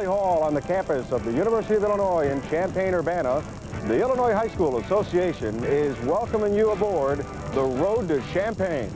Hall on the campus of the University of Illinois in Champaign-Urbana, the Illinois High School Association is welcoming you aboard the road to Champaign.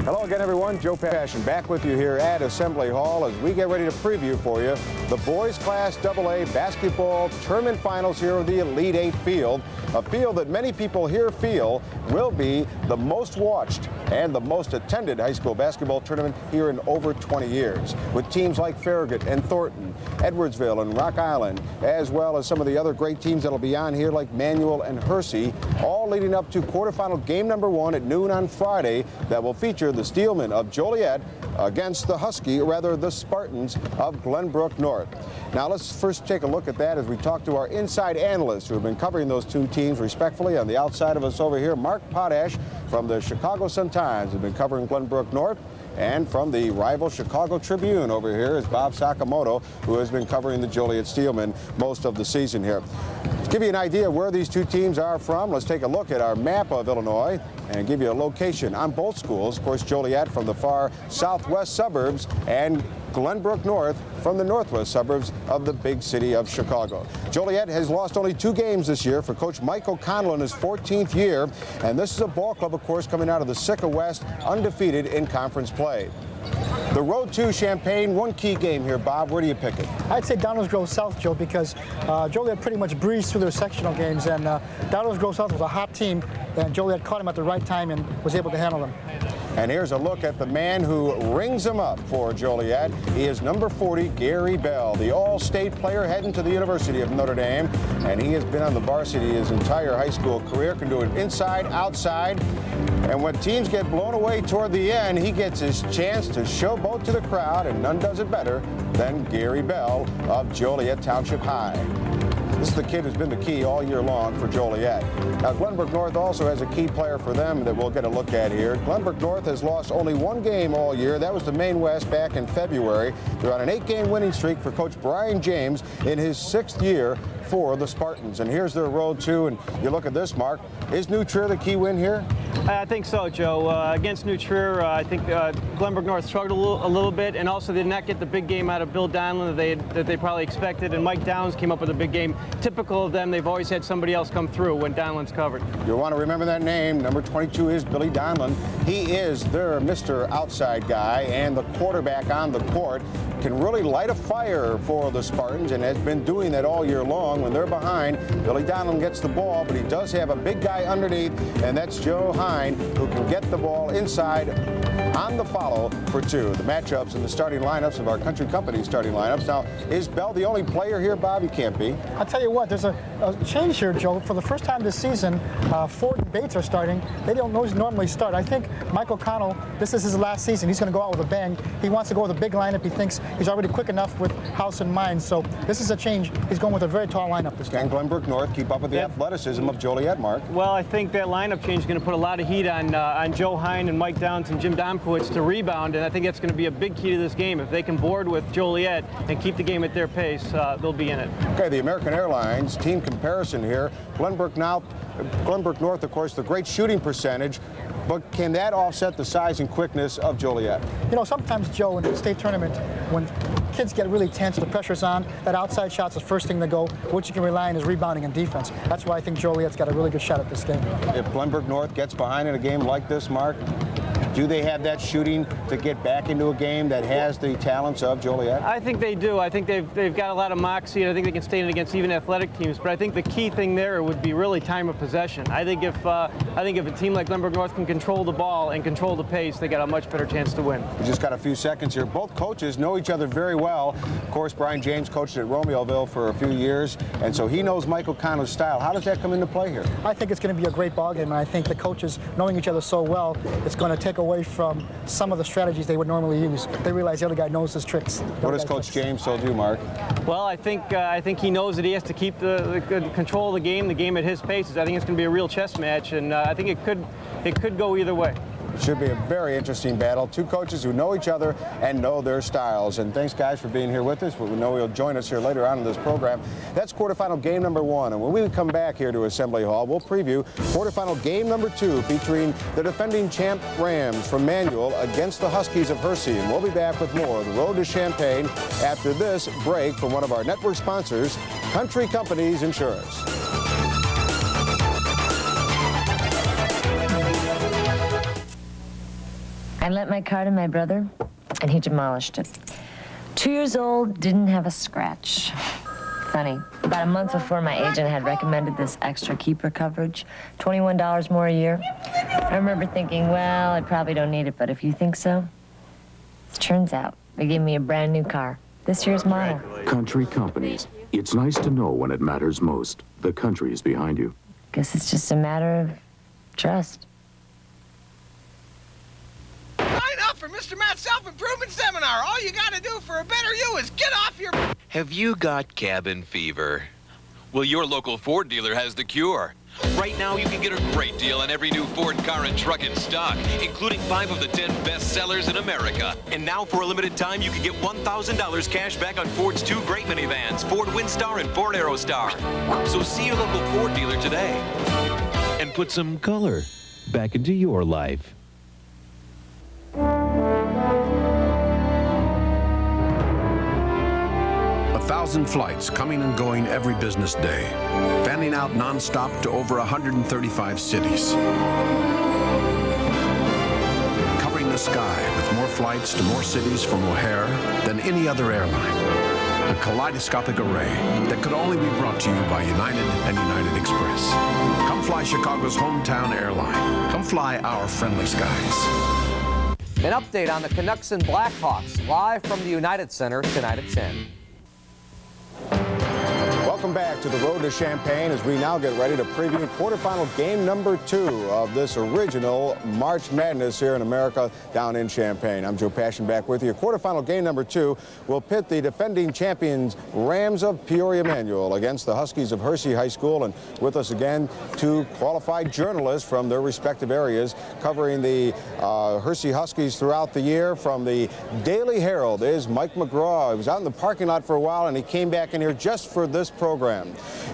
Hello again, everyone. Joe Passion back with you here at Assembly Hall as we get ready to preview for you the boys Class AA basketball tournament finals here of the Elite Eight field, a field that many people here feel will be the most watched and the most attended high school basketball tournament here in over 20 years, with teams like Farragut and Thornton, Edwardsville and Rock Island, as well as some of the other great teams that'll be on here like Manual and Hersey, all leading up to quarterfinal game number 1 at noon on Friday that will feature the Steelmen of Joliet against the the Spartans of Glenbrook North. Now let's first take a look at that as we talk to our inside analysts who have been covering those two teams respectfully. On the outside of us over here, Mark Potash from the Chicago Sun-Times has been covering Glenbrook North. And from the rival Chicago Tribune over here is Bob Sakamoto, who has been covering the Joliet Steelmen most of the season here. To give you an idea of where these two teams are from, let's take a look at our map of Illinois and give you a location on both schools. Of course, Joliet from the far southwest suburbs and Glenbrook North from the northwest suburbs of the big city of Chicago. Joliet has lost only 2 games this year for Coach Mike O'Connell in his 14th year, and this is a ball club, of course, coming out of the Sika West, undefeated in conference play. The road to Champaign, one key game here, Bob. Where do you pick it? I'd say Downers Grove South, Joe, because Joliet pretty much breezed through their sectional games, and Downers Grove South was a hot team, and Joliet caught him at the right time and was able to handle them. And here's a look at the man who rings them up for Joliet. He is number 40, Gary Bell, the all-state player heading to the University of Notre Dame. And he has been on the varsity his entire high school career, can do it inside, outside. And when teams get blown away toward the end, he gets his chance to showboat to the crowd, and none does it better than Gary Bell of Joliet Township High. This is the kid who's been the key all year long for Joliet. Now, Glenbrook North also has a key player for them that we'll get a look at here. Glenbrook North has lost only 1 game all year. That was to Maine West back in February. They're on an 8-game winning streak for Coach Brian James in his 6th year for the Spartans. And here's their road to, and you look at this, Mark. Is New Trier the key win here? I think so, Joe. Against New Trier, I think Glenbrook North struggled a little bit, and also did not get the big game out of Bill Donlin that they probably expected, and Mike Downs came up with a big game. Typical of them, they've always had somebody else come through when Donlin's covered. You'll want to remember that name. Number 22 is Billy Donlin. He is their Mr. Outside guy, and the quarterback on the court can really light a fire for the Spartans and has been doing that all year long. When they're behind, Billy Donlin gets the ball, but he does have a big guy underneath, and that's Joe Hine, who can get the ball inside on the follow for 2. The matchups and the starting lineups of our country company starting lineups. Now, is Bell the only player here, Bob? He can't be. I'll tell you what, there's a change here, Joe. For the first time this season, Ford and Bates are starting. They don't normally start. I think Mike O'Connell, this is his last season. He's going to go out with a bang. He wants to go with a big lineup. He thinks he's already quick enough with House in mind. So this is a change. He's going with a very tall lineup this time. Can Glenbrook North keep up with the athleticism of Joliet, Mark? Well, I think that lineup change is going to put a lot of heat on Joe Hine and Mike Downs and Jim Domkowitz to rebound, and I think that's going to be a big key to this game. If they can board with Joliet and keep the game at their pace, they'll be in it. Okay, the American Airlines team comparison here. Glenbrook North, of course, the great shooting percentage, but can that offset the size and quickness of Joliet? You know, sometimes, Joe, in the state tournament, when kids get really tense, the pressure's on, that outside shot's the first thing to go. What you can rely on is rebounding and defense. That's why I think Joliet's got a really good shot at this game. If Glenbrook North gets behind in a game like this, Mark, do they have that shooting to get back into a game that has the talents of Joliet? I think they do. I think they've got a lot of moxie, and I think they can stand against even athletic teams. But I think the key thing there would be really time of possession. I think if a team like Glenbrook North can control the ball and control the pace, they got a much better chance to win. We just got a few seconds here. Both coaches know each other very well. Of course, Brian James coached at Romeoville for a few years, and so he knows Mike O'Connell's style. How does that come into play here? I think it's going to be a great ball game, and I think the coaches, knowing each other so well, it's going to take away from some of the strategies they would normally use. They realize the other guy knows his tricks. What has Coach James told you, Mark? Well, I think he knows that he has to keep the control of the game at his pace. I think it's going to be a real chess match, and I think it could go either way. It should be a very interesting battle. Two coaches who know each other and know their styles. And thanks, guys, for being here with us. We know you'll join us here later on in this program. That's quarterfinal game number 1. And when we come back here to Assembly Hall, we'll preview quarterfinal game number 2, featuring the defending champ Rams from Manual against the Huskies of Hersey. And we'll be back with more of the Road to Champaign after this break from one of our network sponsors, Country Companies Insurance. I lent my car to my brother, and he demolished it. 2 years old, didn't have a scratch. Funny, about a month before my agent had recommended this extra keeper coverage, $21 more a year. I remember thinking, well, I probably don't need it, but if you think so, it turns out they gave me a brand new car, this year's model. Country Companies. It's nice to know when it matters most. The country is behind you. Guess it's just a matter of trust. For Mr. Matt's self-improvement seminar. All you gotta do for a better you is get off your... Have you got cabin fever? Well, your local Ford dealer has the cure. Right now, you can get a great deal on every new Ford car and truck in stock, including 5 of the 10 best sellers in America. And now, for a limited time, you can get $1,000 cash back on Ford's 2 great minivans, Ford Windstar and Ford Aerostar. So see your local Ford dealer today and put some color back into your life. 1,000 flights coming and going every business day, fanning out nonstop to over 135 cities. Covering the sky with more flights to more cities from O'Hare than any other airline. A kaleidoscopic array that could only be brought to you by United and United Express. Come fly Chicago's hometown airline. Come fly our friendly skies. An update on the Canucks and Blackhawks, live from the United Center tonight at 10. Welcome back to the Road to Champaign as we now get ready to preview quarterfinal game number 2 of this original March Madness here in America down in Champaign. I'm Joe Passion back with you. Quarterfinal game number 2 will pit the defending champions Rams of Peoria Manual against the Huskies of Hersey High School. And with us again, 2 qualified journalists from their respective areas covering the Hersey Huskies throughout the year. From the Daily Herald is Mike McGraw. He was out in the parking lot for a while and he came back in here just for this program.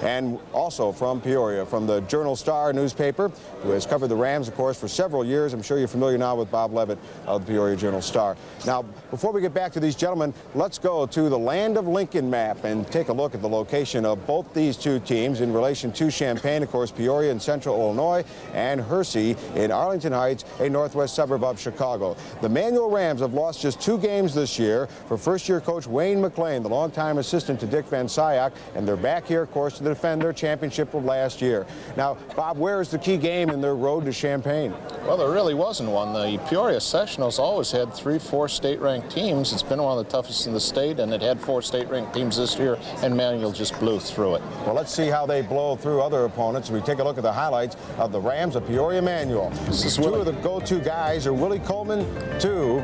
And also from Peoria, from the Journal-Star newspaper, who has covered the Rams, of course, for several years. I'm sure you're familiar now with Bob Levitt of the Peoria Journal-Star. Now, before we get back to these gentlemen, let's go to the Land of Lincoln map and take a look at the location of both these 2 teams in relation to Champaign, of course, Peoria in central Illinois, and Hersey in Arlington Heights, a northwest suburb of Chicago. The Manual Rams have lost just 2 games this year for first-year coach Wayne McLean, the longtime assistant to Dick Van Sciak, and they're back here, of course, to defend their championship of last year. Now, Bob, where is the key game in their road to Champaign? Well, there really wasn't one. The Peoria Sectionals always had 3-4 state-ranked teams. It's been one of the toughest in the state, and it had 4 state-ranked teams this year, and Manual just blew through it. Well, let's see how they blow through other opponents. We take a look at the highlights of the Rams of Peoria Manual. 2 of the go-to guys are Willie Coleman, 2.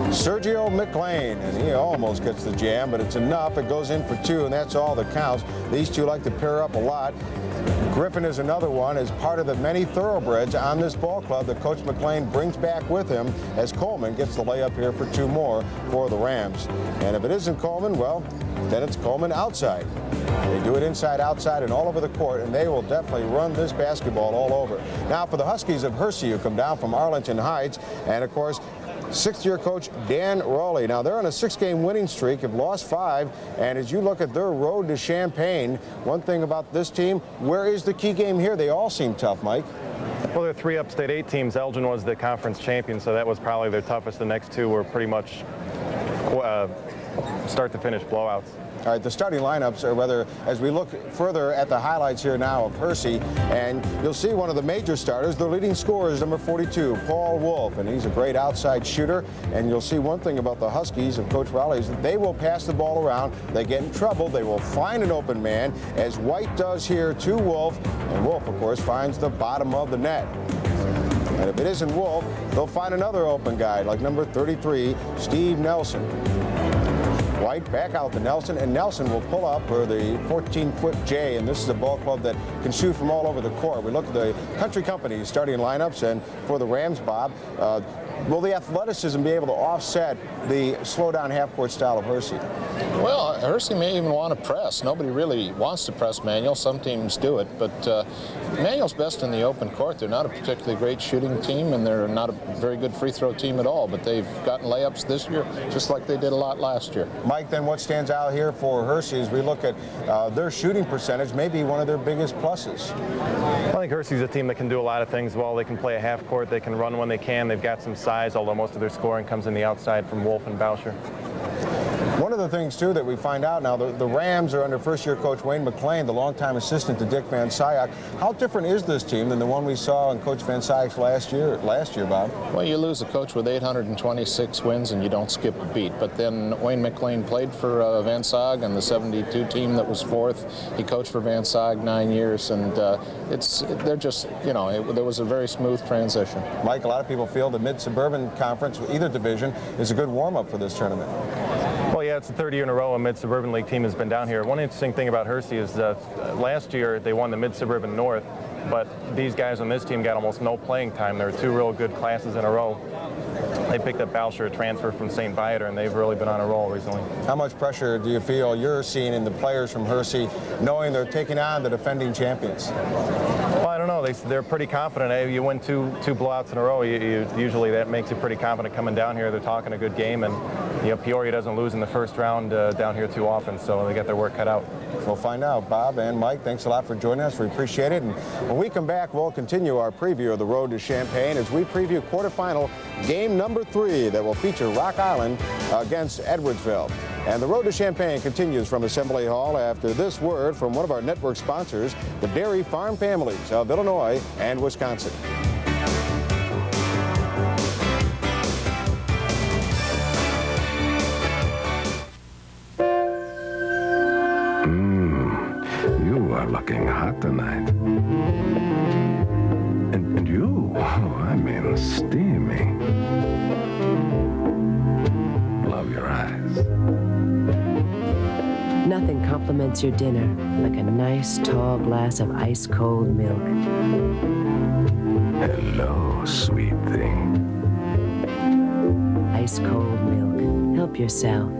Sergio McLean, and he almost gets the jam, but it's enough. It goes in for 2, and that's all that counts. These 2 like to pair up a lot. Griffin is another one, as part of the many thoroughbreds on this ball club that Coach McLean brings back with him, as Coleman gets the layup here for 2 more for the Rams. And if it isn't Coleman, well, then it's Coleman outside. They do it inside, outside, and all over the court, and they will definitely run this basketball all over. Now for the Huskies of Hersey, who come down from Arlington Heights, and of course, 6th-year coach Dan Rowley. Now, they're on a 6-game winning streak, have lost 5, and as you look at their road to Champaign, one thing about this team, where is the key game here? They all seem tough, Mike. Well, there are 3 upstate 8 teams. Elgin was the conference champion, so that was probably their toughest. The next 2 were pretty much start-to-finish blowouts. All right, the starting lineups are whether, as we look further at the highlights here now of Hersey, and you'll see one of the major starters, the leading scorer is number 42, Paul Wolf, and he's a great outside shooter. And you'll see one thing about the Huskies of Coach Rowley is that they will pass the ball around. They get in trouble. They will find an open man, as White does here to Wolf, and Wolf, of course, finds the bottom of the net. And if it isn't Wolf, they'll find another open guy like number 33, Steve Nelson. White back out to Nelson, and Nelson will pull up for the 14-foot J, and this is a ball club that can shoot from all over the court. We look at the Country Company's starting lineups, and for the Rams, Bob, will the athleticism be able to offset the slow-down half-court style of Hersey? Well, Hersey may even want to press. Nobody really wants to press Manual. Some teams do it, but Manual's best in the open court. They're not a particularly great shooting team, and they're not a very good free throw team at all, but they've gotten layups this year just like they did a lot last year. Mike, then what stands out here for Hersey as we look at their shooting percentage, maybe one of their biggest pluses? I think Hersey's a team that can do a lot of things well. They can play a half court, they can run when they can, they've got some size, although most of their scoring comes in the outside from Wolf and Boucher. One of the things, too, that we find out now, the Rams are under first-year coach Wayne McLean, the longtime assistant to Dick Van Sciac. How different is this team than the one we saw in Coach Van Sciac's last year, Bob? Well, you lose a coach with 826 wins and you don't skip a beat. But then Wayne McLean played for Van Sciac and the 72 team that was fourth. He coached for Van Sciac 9 years, and they're just, you know, there was a very smooth transition. Mike, a lot of people feel the Mid-Suburban Conference, either division, is a good warm-up for this tournament. Well, yeah, it's the third year in a row a Mid-Suburban League team has been down here. One interesting thing about Hersey is last year they won the Mid-Suburban North, but these guys on this team got almost no playing time. There were two real good classes in a row. They picked up Boucher, a transfer from St. Viator, and they've really been on a roll recently. How much pressure do you feel you're seeing in the players from Hersey, knowing they're taking on the defending champions? Well, I don't know. They're pretty confident. Hey, you win two blowouts in a row. Usually that makes you pretty confident coming down here. They're talking a good game, and you know, Peoria doesn't lose in the first round down here too often, so they got their work cut out. We'll find out. Bob and Mike, thanks a lot for joining us. We appreciate it. And when we come back, we'll continue our preview of the road to Champaign as we preview quarterfinal game number 3 that will feature Rock Island against Edwardsville. And the road to Champaign continues from Assembly Hall after this word from one of our network sponsors, the dairy farm families of Illinois and Wisconsin. You are looking hot tonight. And you, oh, I mean steamy. Love your eyes. Nothing complements your dinner like a nice tall glass of ice-cold milk. Hello, sweet thing. Ice-cold milk. Help yourself.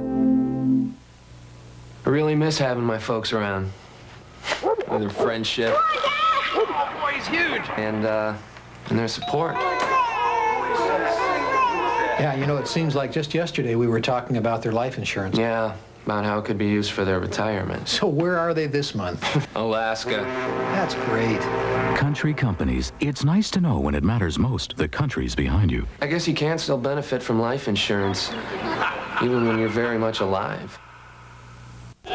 I really miss having my folks around. Their friendship. Oh, boy, he's huge. And their support. Yeah, you know, it seems like just yesterday we were talking about their life insurance. Yeah, about how it could be used for their retirement. So where are they this month? Alaska. That's great. Country companies. It's nice to know when it matters most, the country's behind you. I guess you can still benefit from life insurance, even when you're very much alive. We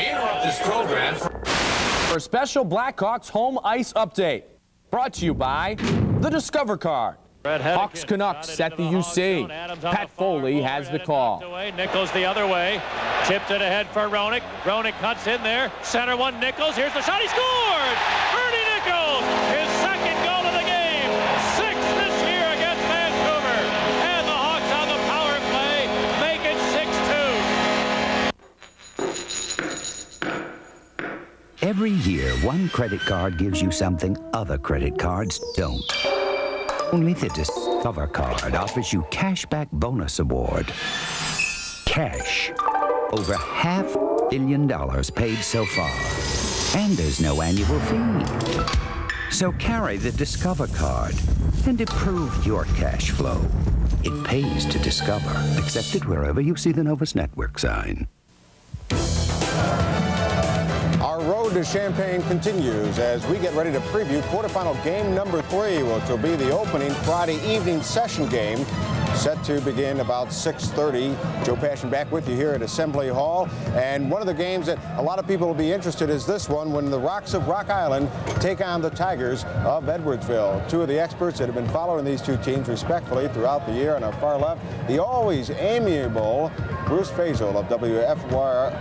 interrupt this program for a special Blackhawks home ice update. Brought to you by the Discover Card. Hawks Canucks set the UC. Pat Foley has the call. Nichols the other way. Tipped it ahead for Roenick. Roenick cuts in there. Center one, Nichols. Here's the shot. He scored! Bernie Nichols, his second goal of the game. 6th this year against Vancouver. And the Hawks on the power play make it 6-2. Every year, one credit card gives you something other credit cards don't. Only the Discover Card offers you Cashback Bonus Award. Cash. Over $500 million paid so far. And there's no annual fee. So carry the Discover Card and improve your cash flow. It pays to Discover. Accepted wherever you see the Novus Network sign. Our road to Champaign continues as we get ready to preview quarterfinal game number 3, which will be the opening Friday evening session game, set to begin about 6:30. Joe Passion back with you here at Assembly Hall. And one of the games that a lot of people will be interested is this one, when the Rocks of Rock Island take on the Tigers of Edwardsville. Two of the experts that have been following these two teams respectfully throughout the year. On our far left, the always amiable Bruce Faisal of WFYR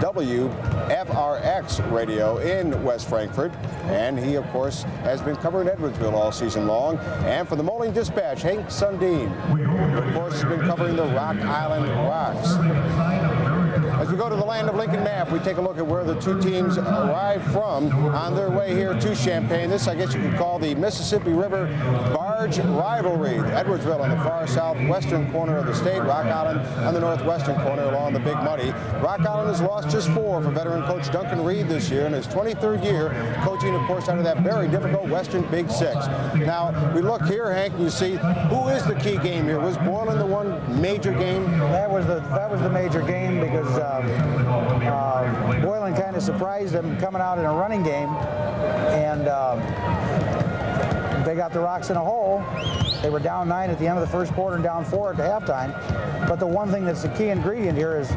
WFRX radio in West Frankfort. And he, of course, has been covering Edwardsville all season long. And for the Moline Dispatch, Hank Sundin, who, of course, has been covering the Rock Island Rocks. As we go to the Land of Lincoln map, we take a look at where the two teams arrived from on their way here to Champaign. This, I guess you could call the Mississippi River Barge Rivalry. Edwardsville on the far southwestern corner of the state, Rock Island on the northwestern corner along the Big Muddy. Rock Island has lost just 4 for veteran coach Duncan Reed this year in his 23rd year, coaching, of course, out of that very difficult Western Big Six. Now, we look here, Hank, and you see who is the key game here. Was Boylan the one major game? That was the major game because Boylan kind of surprised them coming out in a running game, and they got the Rocks in a hole. They were down 9 at the end of the first quarter and down 4 at the halftime. But the one thing that's the key ingredient here is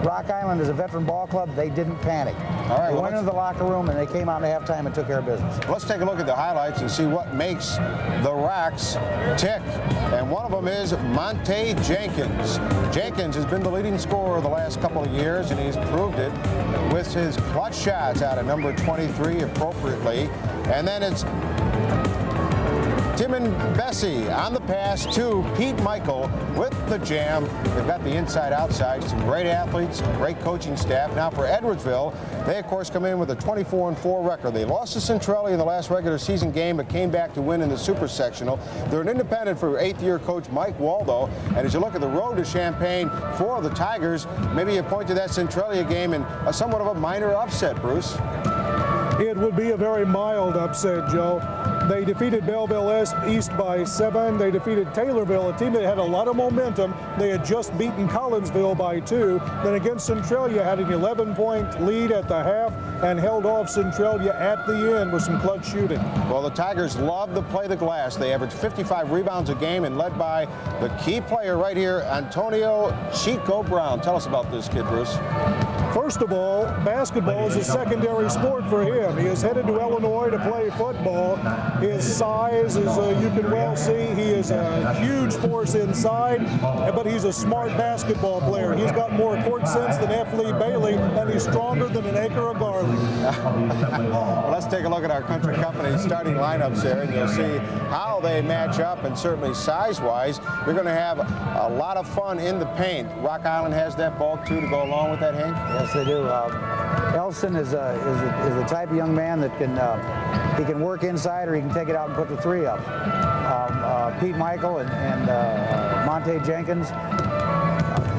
Rock Island is a veteran ball club. They didn't panic. All right, they went into the locker room and they came out in halftime and took care of business. Let's take a look at the highlights and see what makes the Rocks tick. And one of them is Monte Jenkins. Jenkins has been the leading scorer the last couple of years, and he's proved it with his clutch shots out of number 23 appropriately. And then it's Timon Bessie on the pass to Pete Michael with the jam. They've got the inside-outside, some great athletes, great coaching staff. Now for Edwardsville, they of course come in with a 24-4 record. They lost to Centralia in the last regular season game, but came back to win in the Super Sectional. They're an independent for 8th-year coach Mike Waldo. And as you look at the road to Champaign for the Tigers, maybe you point to that Centralia game and somewhat of a minor upset, Bruce. It would be a very mild upset, Joe. They defeated Belleville East by 7. They defeated Taylorville, a team that had a lot of momentum. They had just beaten Collinsville by 2. Then against Centralia, had an 11-point lead at the half and held off Centralia at the end with some clutch shooting. Well, the Tigers love to play the glass. They average 55 rebounds a game and led by the key player right here, Antonio Chico Brown. Tell us about this kid, Bruce. First of all, basketball is a secondary sport for him. He is headed to Illinois to play football. His size, as you can well see, he is a huge force inside, but he's a smart basketball player. He's got more court sense than F. Lee Bailey, and he's stronger than an acre of garlic. Well, let's take a look at our country company's starting lineups there, and you'll see how they match up, and certainly size-wise, you're going to have a lot of fun in the paint. Rock Island has that bulk, too, to go along with that, Hank? Yes, they do. Elson is the type of young man that he can work inside or he can take it out and put the 3 up. Pete Michael and Monte Jenkins,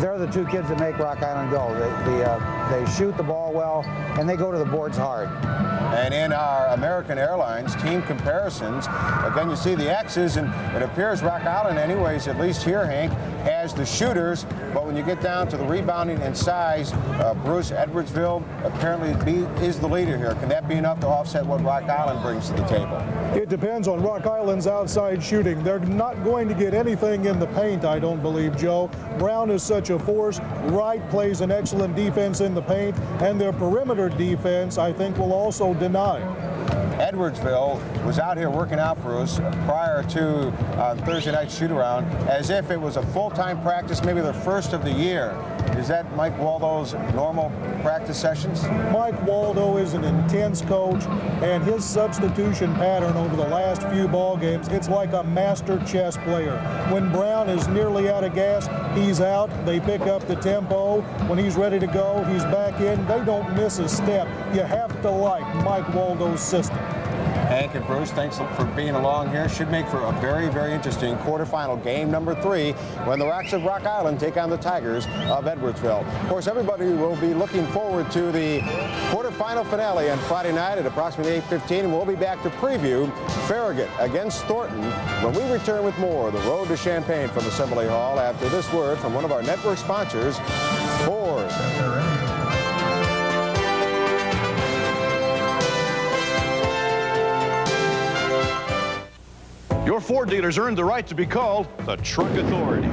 they're the 2 kids that make Rock Island go. They shoot the ball well and they go to the boards hard. And in our American Airlines team comparisons, again, you see the X's, and it appears Rock Island, anyways, at least here, Hank, has the shooters. But when you get down to the rebounding and size, Bruce, Edwardsville apparently is the leader here. Can that be enough to offset what Rock Island brings to the table? It depends on Rock Island's outside shooting. They're not going to get anything in the paint, I don't believe, Joe. Brown is such a force. Wright plays an excellent defense in the paint, and their perimeter defense, I think, will also deny. Edwardsville was out here working out, Bruce, prior to Thursday night shoot-around, as if it was a full-time practice, maybe the first of the year. Is that Mike Waldo's normal practice sessions? Mike Waldo is an intense coach, and his substitution pattern over the last few ball games, it's like a master chess player. When Brown is nearly out of gas, he's out. They pick up the tempo. When he's ready to go, he's back in. They don't miss a step. You have to like Mike Waldo's system. Hank and Bruce, thanks for being along here. Should make for a very, very interesting quarterfinal game number 3 when the Rocks of Rock Island take on the Tigers of Edwardsville. Of course, everybody will be looking forward to the quarterfinal finale on Friday night at approximately 8:15, and we'll be back to preview Farragut against Thornton when we return with more of the Road to Champaign from Assembly Hall after this word from one of our network sponsors, Ford. Your Ford dealers earned the right to be called the Truck Authority.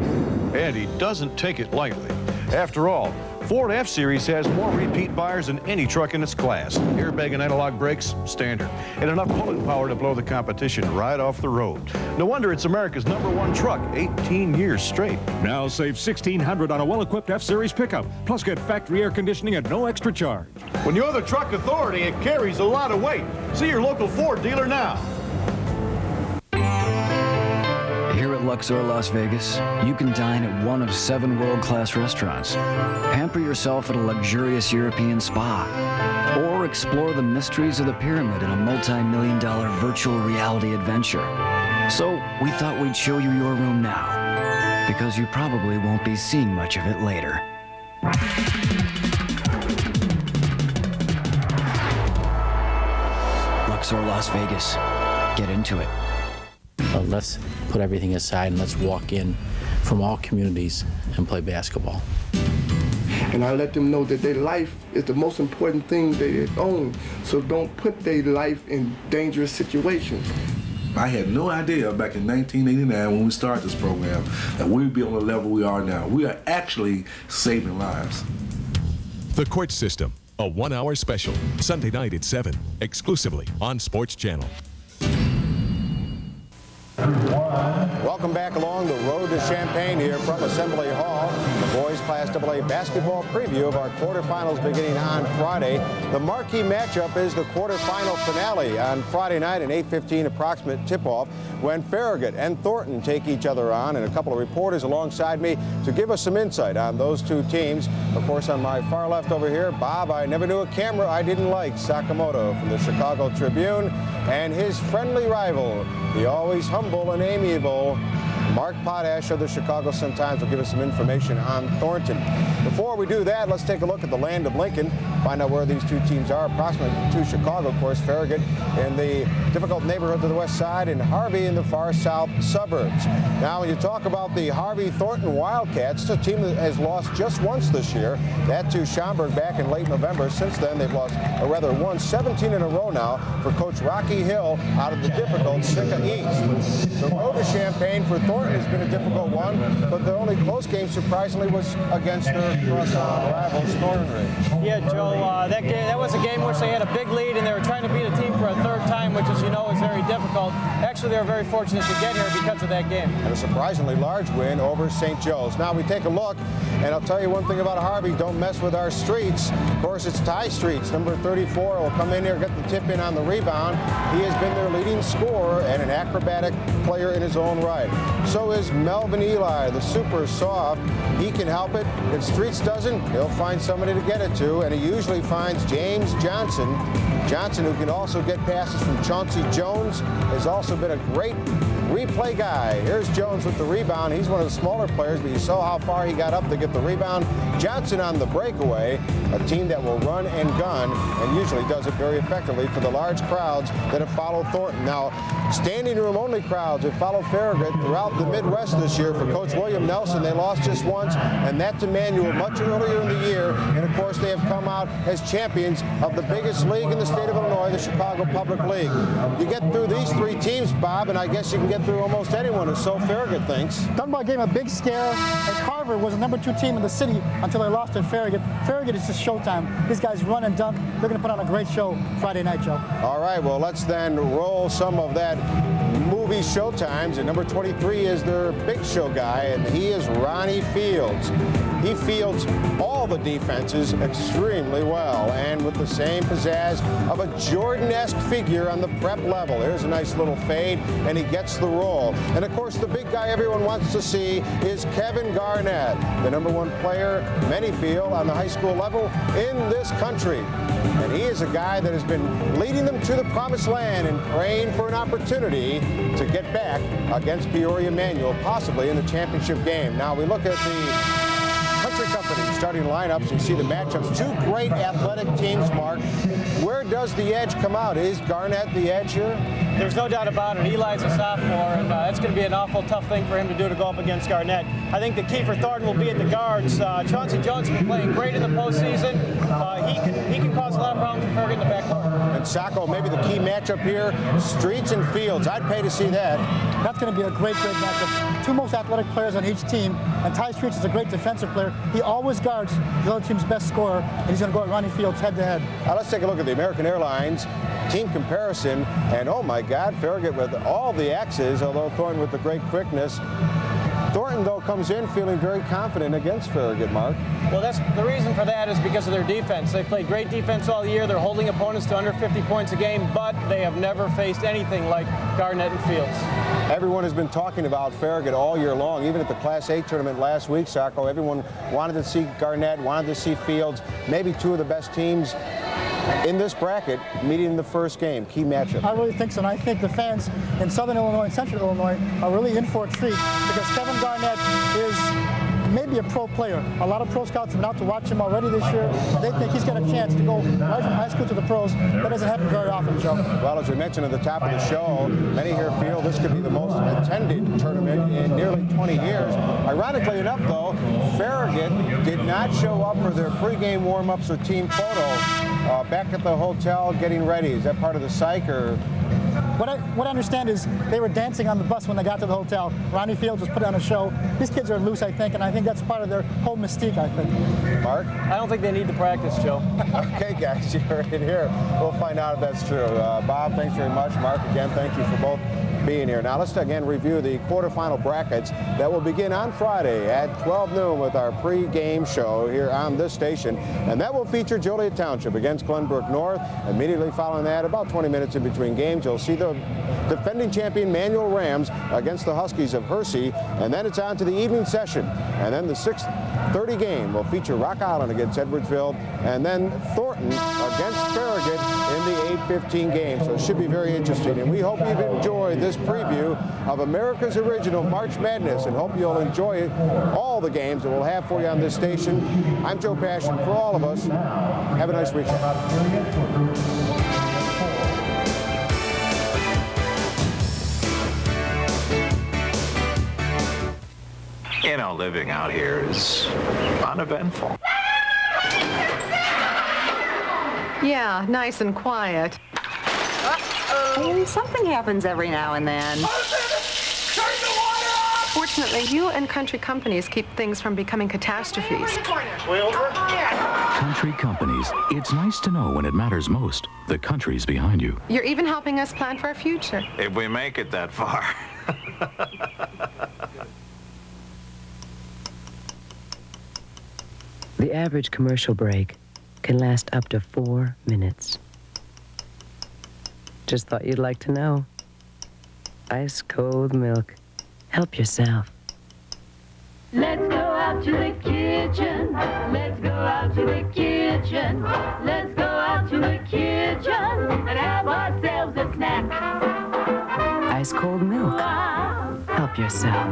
and he doesn't take it lightly. After all, Ford F-Series has more repeat buyers than any truck in its class. Airbag and anti-lock brakes, standard. And enough pulling power to blow the competition right off the road. No wonder it's America's #1 truck, 18 years straight. Now save $1,600 on a well-equipped F-Series pickup. Plus get factory air conditioning at no extra charge. When you're the truck authority, it carries a lot of weight. See your local Ford dealer now. Here at Luxor Las Vegas, you can dine at one of 7 world-class restaurants, pamper yourself at a luxurious European spa, or explore the mysteries of the pyramid in a multi-million-dollar virtual reality adventure. So we thought we'd show you your room now, because you probably won't be seeing much of it later. Luxor Las Vegas. Get into it. Let's put everything aside and let's walk in from all communities and play basketball. And I let them know that their life is the most important thing they own. So don't put their life in dangerous situations. I had no idea back in 1989 when we started this program that we'd be on the level we are now. We are actually saving lives. The Court System, a 1-hour special, Sunday night at 7, exclusively on Sports Channel. Welcome back along the road to Champaign here from Assembly Hall. The boys Class AA basketball preview of our quarterfinals beginning on Friday. The marquee matchup is the quarterfinal finale on Friday night, an 8:15 approximate tip-off when Farragut and Thornton take each other on, and a couple of reporters alongside me to give us some insight on those two teams. Of course, on my far left over here, Bob, I never knew a camera I didn't like, Sakamoto from the Chicago Tribune, and his friendly rival, the always humble and amiable Mark Potash of the Chicago Sun-Times will give us some information on Thornton. Before we do that, let's take a look at the land of Lincoln, find out where these two teams are, approximately to Chicago, of course, Farragut in the difficult neighborhood to the west side and Harvey in the far south suburbs. Now, when you talk about the Harvey-Thornton Wildcats, it's a team that has lost just once this year, that to Schaumburg back in late November. Since then, they've lost, or rather won 17 in a row now for Coach Rocky Hill out of the difficult Sika East. The road to Champaign for Thornton has been a difficult one, but the only close game, surprisingly, was against their crosstown rivals, Thornridge. Yeah, Joe, that was a game in which they had a big lead, and they were trying to beat a team for a third time, which, as you know, is very difficult. Actually, they were very fortunate to get here because of that game. And a surprisingly large win over St. Joe's. Now we take a look, and I'll tell you one thing about Harvey, don't mess with our streets. Of course, it's Ty Streets, number 34, will come in here, get the tip in on the rebound. He has been their leading scorer and an acrobatic player in his own right. So is Melvin Eli, the super soft. He can help it. If Streets doesn't, he'll find somebody to get it to, and he usually finds James Johnson. Johnson, who can also get passes from Chauncey Jones, has also been a great replay guy. Here's Jones with the rebound. He's one of the smaller players, but you saw how far he got up to get the rebound. Johnson on the breakaway, a team that will run and gun and usually does it very effectively for the large crowds that have followed Thornton. Now, standing room only crowds have followed Farragut throughout the Midwest this year. For Coach William Nelson, they lost just once, and that to Manual much earlier in the year. And of course, they have come out as champions of the biggest league in the state of Illinois, the Chicago Public League. You get through these three teams, Bob, and I guess you can get through almost anyone, or so Farragut thinks. Dunbar gave a big scare as Harvard was the #2 team in the city until they lost at Farragut. Farragut is just showtime. These guys run and dunk. They're going to put on a great show Friday night, Joe. All right, well, let's then roll some of that movie showtimes. And number 23 is their big show guy, and he is Ronnie Fields. He fields all the defenses extremely well, and with the same pizzazz of a Jordan-esque figure on the prep level. Here's a nice little fade, and he gets the roll. And of course, the big guy everyone wants to see is Kevin Garnett, the #1 player, many feel, on the high school level in this country. And he is a guy that has been leading them to the promised land and praying for an opportunity to get back against Peoria Manual, possibly in the championship game. Now we look at the Country Company starting lineups. You see the matchups. Two great athletic teams, Mark. Where does the edge come out? Is Garnett the edge here? there's no doubt about it. Eli's a sophomore, and that's going to be an awful tough thing for him to do to go up against Garnett. I think the key for Thornton will be at the guards. Chauncey Jones has been playing great in the postseason. He can cause a lot of problems for Farragut in the backcourt. And Sacco, maybe the key matchup here, Streets and Fields. I'd pay to see that. That's going to be a great matchup. Two most athletic players on each team, and Ty Streets is a great defensive player. He always guards the other team's best scorer, and he's going to go at Ronnie Fields head-to-head. Now let's take a look at the American Airlines team comparison, and oh my God, Farragut with all the X's, although Thornton with the great quickness. Thornton, though, comes in feeling very confident against Farragut, Mark. Well, that's the reason for that is because of their defense. They've played great defense all year. They're holding opponents to under 50 points a game, but they have never faced anything like Garnett and Fields. Everyone has been talking about Farragut all year long, even at the Class A tournament last week, Sacco. Everyone wanted to see Garnett, wanted to see Fields, maybe two of the best teams in this bracket meeting in the first game. Key matchup. I really think so, and I think the fans in Southern Illinois and Central Illinois are really in for a treat because Kevin Garnett is maybe a pro player. A lot of pro scouts have been out to watch him already this year. They think he's got a chance to go right from high school to the pros. That doesn't happen very often, Joe. Well, as we mentioned at the top of the show, many here feel this could be the most attended tournament in nearly 20 years. Ironically enough, though, Farragut did not show up for their pregame warm-ups or team photo back at the hotel getting ready. Is that part of the psych, or? What I understand is they were dancing on the bus when they got to the hotel. Ronnie Fields was putting on a show. These kids are loose, I think, and I think that's part of their whole mystique, I think. Mark? I don't think they need the practice, Joe. Okay, guys, you're in here. We'll find out if that's true. Bob, thanks very much. Mark, again, thank you for both being here. Now, let's again review the quarterfinal brackets that will begin on Friday at 12 noon with our pre-game show here on this station. And that will feature Joliet Township against Glenbrook North. Immediately following that, about 20 minutes in between games, you'll see the defending champion Manual Rams against the Huskies of Ihsa. And then it's on to the evening session. And then the 6:30 game will feature Rock Island against Edwardsville. And then Thornton against Farragut in the 8:15 game. So it should be very interesting. And we hope you've enjoyed this preview of America's original March Madness, and hope you'll enjoy all the games that we'll have for you on this station. I'm Joe Passion. For all of us, have a nice weekend. You know, living out here is uneventful. Yeah, nice and quiet. Something happens every now and then. Fortunately, you and Country Companies keep things from becoming catastrophes. Country Companies. It's nice to know when it matters most, the country's behind you. You're even helping us plan for our future. If we make it that far. The average commercial break can last up to 4 minutes. Just thought you'd like to know. Ice cold milk. Help yourself. Let's go out to the kitchen. Let's go out to the kitchen. Let's go out to the kitchen and have ourselves a snack. Ice cold milk. Help yourself.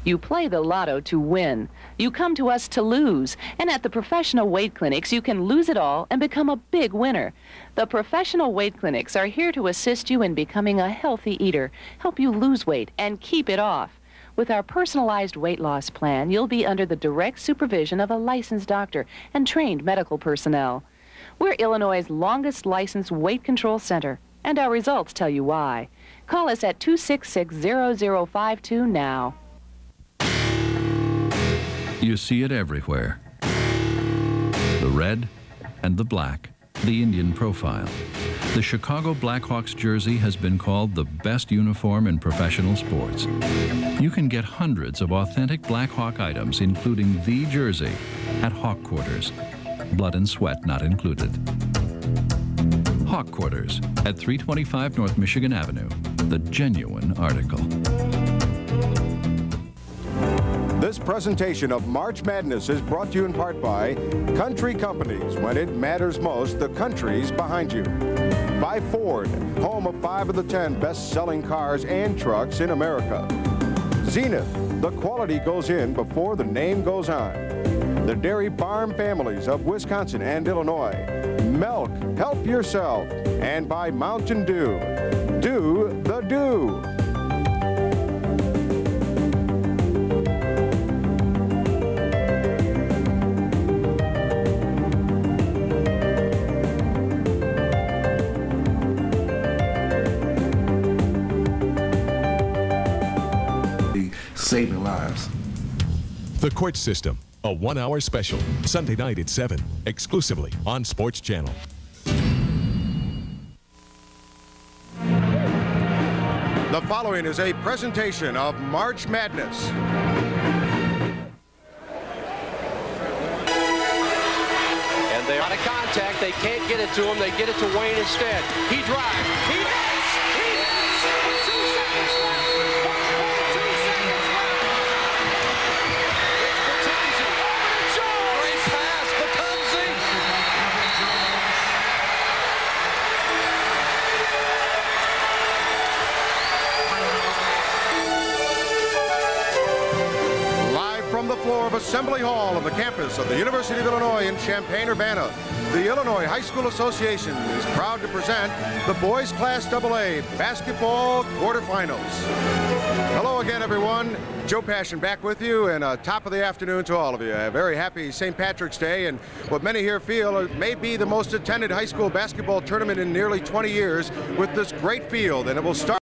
You play the lotto to win. You come to us to lose. And at the Professional Weight Clinics, you can lose it all and become a big winner. The Professional Weight Clinics are here to assist you in becoming a healthy eater, help you lose weight and keep it off. With our personalized weight loss plan, you'll be under the direct supervision of a licensed doctor and trained medical personnel. We're Illinois' longest licensed weight control center, and our results tell you why. Call us at 266-0052 now. You see it everywhere. The red and the black, the Indian profile. The Chicago Blackhawks jersey has been called the best uniform in professional sports. You can get hundreds of authentic Blackhawk items, including the jersey, at Hawk Quarters. Blood and sweat not included. Hawk Quarters at 325 North Michigan Avenue, the genuine article. This presentation of March Madness is brought to you in part by Country Companies. When it matters most, the country's behind you. By Ford, home of 5 of the 10 best-selling cars and trucks in America. Zenith, the quality goes in before the name goes on. The Dairy Farm Families of Wisconsin and Illinois. Milk, help yourself. And by Mountain Dew. Do the do. Saving lives. The Court System, a 1-hour special, Sunday night at 7, exclusively on Sports Channel. The following is a presentation of March Madness. And they're out of contact. They can't get it to him. They get it to Wayne instead. He drives. He hits. He hits. 2 seconds left. 1.2 seconds left. It's Bertuzzi. Over to Jones. Great pass. Bertuzzi. Live from the floor of Assembly Hall of the campus of the University of Illinois in Champaign-Urbana, the Illinois High School Association is proud to present the Boys Class AA Basketball Quarterfinals. Hello again, everyone. Joe Passion back with you, and top of the afternoon to all of you. A very happy St. Patrick's Day, and what many here feel may be the most attended high school basketball tournament in nearly 20 years with this great field, and it will start